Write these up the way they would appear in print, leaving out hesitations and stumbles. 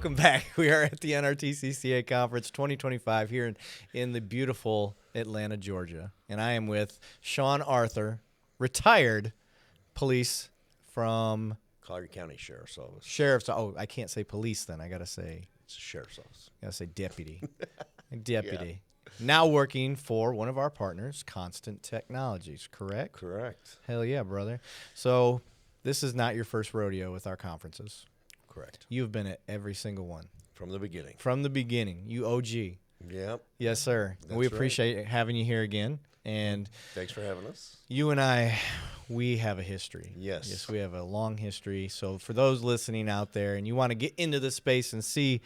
welcome back. We are at the NRTCCA Conference 2025 here in the beautiful Atlanta, Georgia. And I am with Sean Arthur, retired police from Cobb County Sheriff's Office. Oh, I can't say police then. I got to say. It's a sheriff's office. I got to say deputy. Deputy. Yeah. Now working for one of our partners, Constant Technologies, correct? Correct. Hell yeah, brother. So this is not your first rodeo with our conferences. Correct. You've been at every single one. From the beginning. From the beginning. You OG. Yep. Yes, sir. We appreciate having you here again. And thanks for having us. You and I, we have a history. Yes. Yes, we have a long history. So for those listening out there and you want to get into this space and see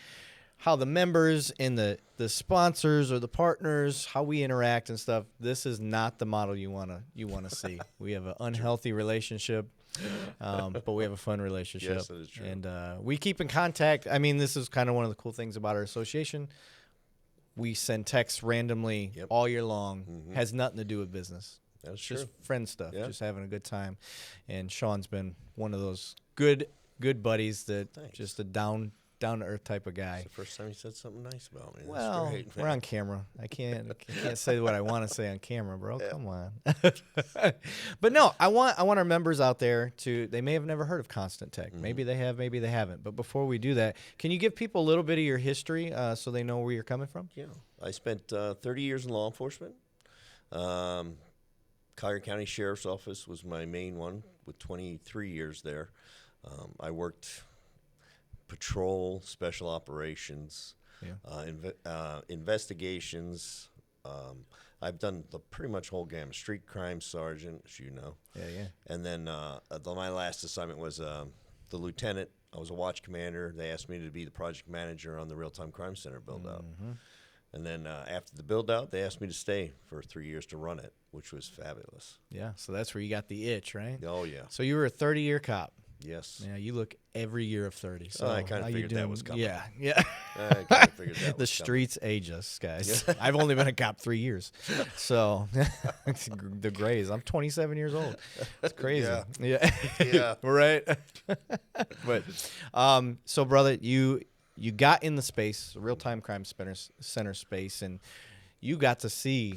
how the members and the sponsors or the partners, how we interact and stuff, this is not the model you wanna see. We have an unhealthy relationship. But we have a fun relationship. Yes, that is true. And we keep in contact. I mean, this is kind of one of the cool things about our association. We send texts randomly all year long. Mm-hmm. Has nothing to do with business. That's just true. Friend stuff. Yeah. Just having a good time. And Sean's been one of those good buddies that just a down to earth type of guy. It's the first time you said something nice about me. That's well, great, we're on camera. I can't say what I want to say on camera, bro. Yeah. Come on. But no, I want our members out there to. They may have never heard of Constant Tech. Mm-hmm. Maybe they have. Maybe they haven't. But before we do that, can you give people a little bit of your history so they know where you're coming from? Yeah, I spent 30 years in law enforcement. Cobb County Sheriff's Office was my main one with 23 years there. I worked patrol, special operations, investigations. I've done the pretty much whole gamut. Street crime sergeant, as you know. Yeah. And then my last assignment was the lieutenant. I was a watch commander. They asked me to be the project manager on the real-time crime center build-out. Mm-hmm. And then after the build-out, they asked me to stay for 3 years to run it, which was fabulous. Yeah, so that's where you got the itch, right? Oh, yeah. So you were a 30-year cop. Yes. Yeah, you look every year of 30. So I kind of figured that was coming. Yeah. I kind of figured that the was streets age us, guys. Yeah. I've only been a cop 3 years. So the grays. I'm 27 years old. It's crazy. Yeah. Right? But so brother, you got in the space, real-time crime center space, and you got to see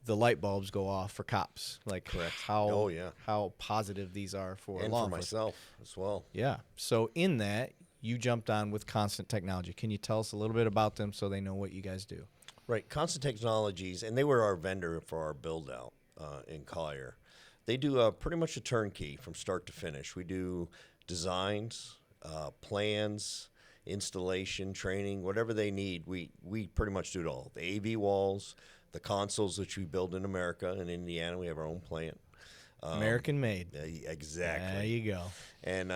the light bulbs go off for cops, like correct. How positive these are for and law for myself as well. Yeah. So in that, you jumped on with Constant Technology. Can you tell us a little bit about them so they know what you guys do? Right, Constant Technologies, and they were our vendor for our build out in Collier. They do pretty much a turnkey from start to finish. We do designs, plans, installation, training, whatever they need. We pretty much do it all. The AV walls, the consoles which we build in America. In Indiana, we have our own plant. American made. Exactly. There you go. And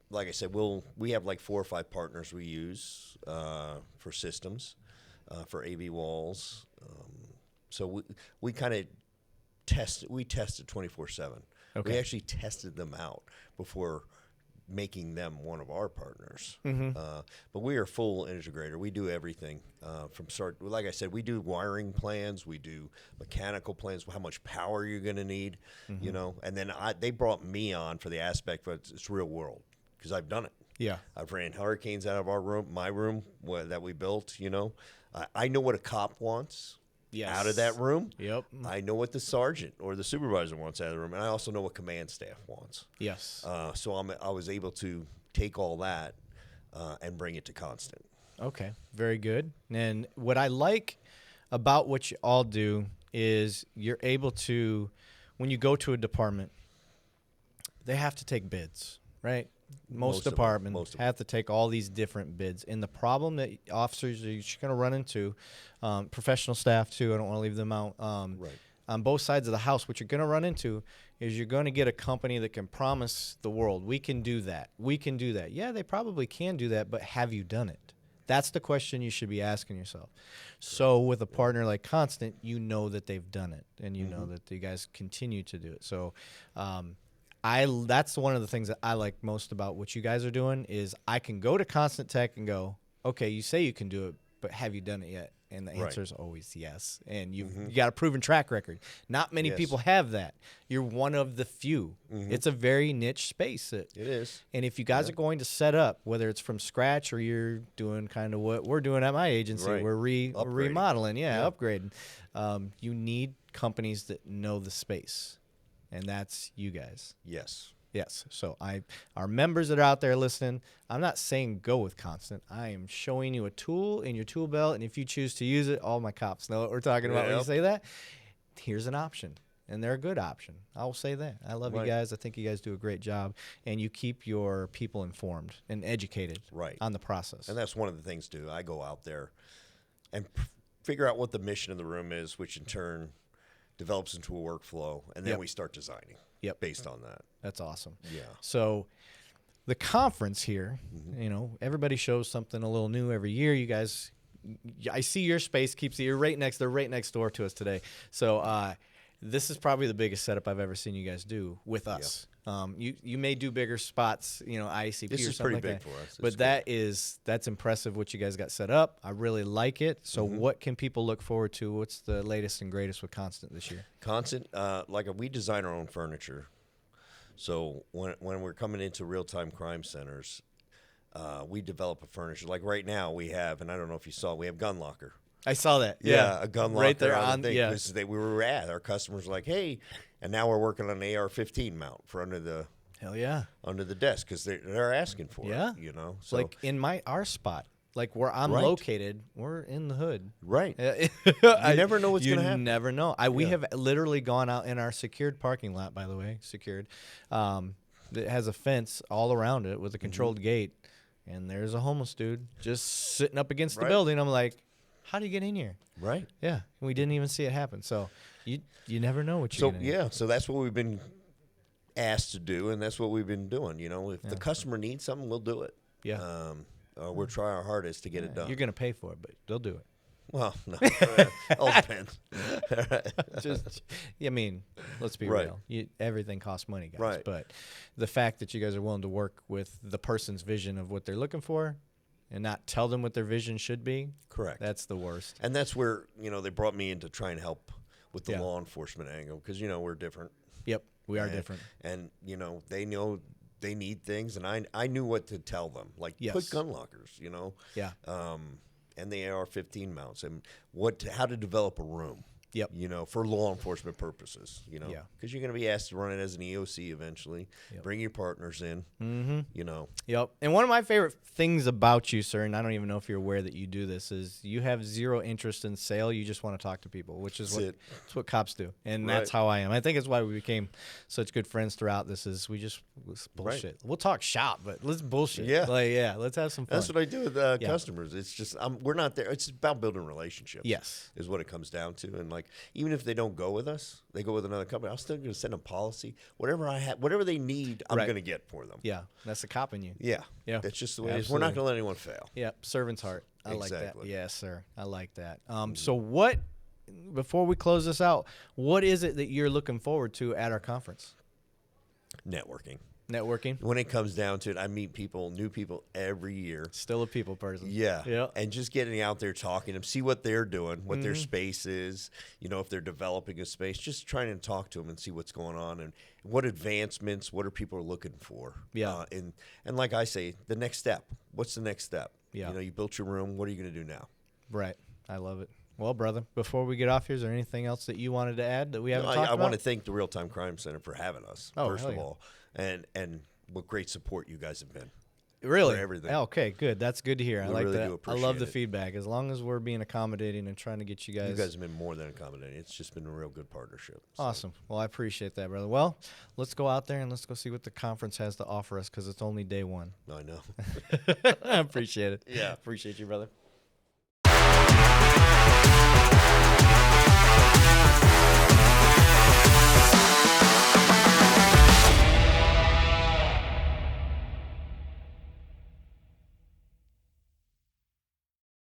like I said, we have like 4 or 5 partners we use for systems, for AV walls. So we kind of tested 24/7. Okay. We actually tested them out before making them one of our partners. Mm-hmm. But we are full integrator. We do everything from start. Like I said, we do wiring plans. We do mechanical plans, how much power you're going to need, And then they brought me on for the aspect of it's real world because I've done it. Yeah. I've ran hurricanes out of my room that we built, I know what a cop wants. Yes. Out of that room. Yep. I know what the sergeant or the supervisor wants out of the room, and I also know what command staff wants. Yes. So I was able to take all that and bring it to Constant. Okay, very good. And what I like about what you all do is you're able to, when you go to a department, they have to take bids, right? Most departments have to take all these different bids. And the problem that officers are going to run into, professional staff too, I don't want to leave them out, right. On both sides of the house, what you're going to run into is you're going to get a company that can promise the world, we can do that. We can do that. Yeah, they probably can do that, but have you done it? That's the question you should be asking yourself. So with a partner like Constant, you know that they've done it, and you know that you guys continue to do it. So that's one of the things that I like most about what you guys are doing is I can go to Constant Tech and go, okay, you say you can do it, but have you done it yet? And the Right. answer is always yes. And you got a proven track record. Not many Yes. people have that. You're one of the few. It's a very niche space. It is. And if you guys are going to set up, whether it's from scratch or you're doing kind of what we're doing at my agency, Right. we're Upgrading. remodeling, upgrading. You need companies that know the space, and that's you guys. Yes. Yes. So our members that are out there listening, I'm not saying go with Constant. I am showing you a tool in your tool belt, and if you choose to use it, all my cops know what we're talking about when you Yep. say that. Here's an option, and they're a good option. I will say that. I love you Right. guys. I think you guys do a great job, and you keep your people informed and educated Right. on the process. And that's one of the things, too. I go out there and figure out what the mission of the room is, which in turn develops into a workflow, and then Yep. we start designing Yep. based on that. That's awesome. Yeah. So the conference here, everybody shows something a little new every year. You guys, I see your space keeps they're right next door to us today. So this is probably the biggest setup I've ever seen you guys do with us. You may do bigger spots, ICP This or is something pretty like big that. for us. But that's impressive what you guys got set up. I really like it. So what can people look forward to? What's the latest and greatest with Constant this year? Constant, we design our own furniture. So when we're coming into real-time crime centers, we develop a furniture. Like right now we have, and I don't know if you saw, we have gun locker. I saw that. A gun locker right there on on the thing. yeah. 'Cause we were at, our customers were like, hey, and now we're working on an AR-15 mount for under the desk because they're asking for Yeah. it. So like in our spot, like where I'm Right. located, we're in the hood. Right. You never know what's gonna happen. You never know. We have literally gone out in our secured parking lot, by the way, secured. That has a fence all around it with a controlled gate, and there's a homeless dude just sitting up against the Right. building. I'm like, how do you get in here? Right. Yeah, and we didn't even see it happen. So you never know what you're So gonna do. so that's what we've been asked to do, and that's what we've been doing. If the customer needs something, we'll do it. Yeah. We'll try our hardest to get it done. You're gonna pay for it, but they'll do it. Well, no, it all depends. I mean, let's be Right. real. Everything costs money, guys. Right. But the fact that you guys are willing to work with the person's vision of what they're looking for and not tell them what their vision should be, Correct. that's the worst. And that's where they brought me in to try and help with the Yeah. law enforcement angle because we're different. Yep, we are And- different. And they know they need things, and I knew what to tell them, like Yes. put gun lockers, Yeah. and the AR-15 mounts, and how to develop a room. Yep. For law enforcement purposes, Yeah. because you're going to be asked to run it as an EOC eventually. Yep. Bring your partners in, Yep. And one of my favorite things about you, sir, and I don't even know if you're aware that you do this, is you have zero interest in sale. You just want to talk to people, which is that's what cops do. And that's Right. how I am. I think it's why we became such good friends throughout this is it's bullshit. Right. We'll talk shop, but let's bullshit. Yeah. Let's have some fun. That's what I do with customers. It's just we're not there. It's about building relationships. Yes. is what it comes down to. And even if they don't go with us, they go with another company. I'm still going to send them policy, whatever they need. I'm Right. going to get for them. Yeah. That's the cop in you. Yeah, Yeah. That's just the way it is. We're not Absolutely. going to let anyone fail. Yep, servant's heart. I like that. Exactly. Yes, sir. I like that. So before we close this out, what is it that you're looking forward to at our conference? Networking. Networking? When it comes down to it, I meet new people every year. Still a people person. Yeah. Yeah. And just getting out there talking to them, see what they're doing, what their space is, if they're developing a space, just trying to talk to them and see what's going on and what advancements, what are people looking for. Yeah. And like I say, the next step. What's the next step? Yeah. You built your room. What are you going to do now? Right. I love it. Well, brother, before we get off here, is there anything else that you wanted to add that we haven't talked I about? want to thank the Real Time Crime Center for having us, first hell of yeah. all, and what great support you guys have been. Really? For everything. Okay, good. That's good to hear. I We like really that. do I love appreciate the it. feedback. As long as we're being accommodating and trying to get you guys. You guys have been more than accommodating. It's just been a real good partnership. So. Awesome. Well, I appreciate that, brother. Well, let's go out there and let's go see what the conference has to offer us because it's only day one. I know. I appreciate it. Yeah. Appreciate you, brother.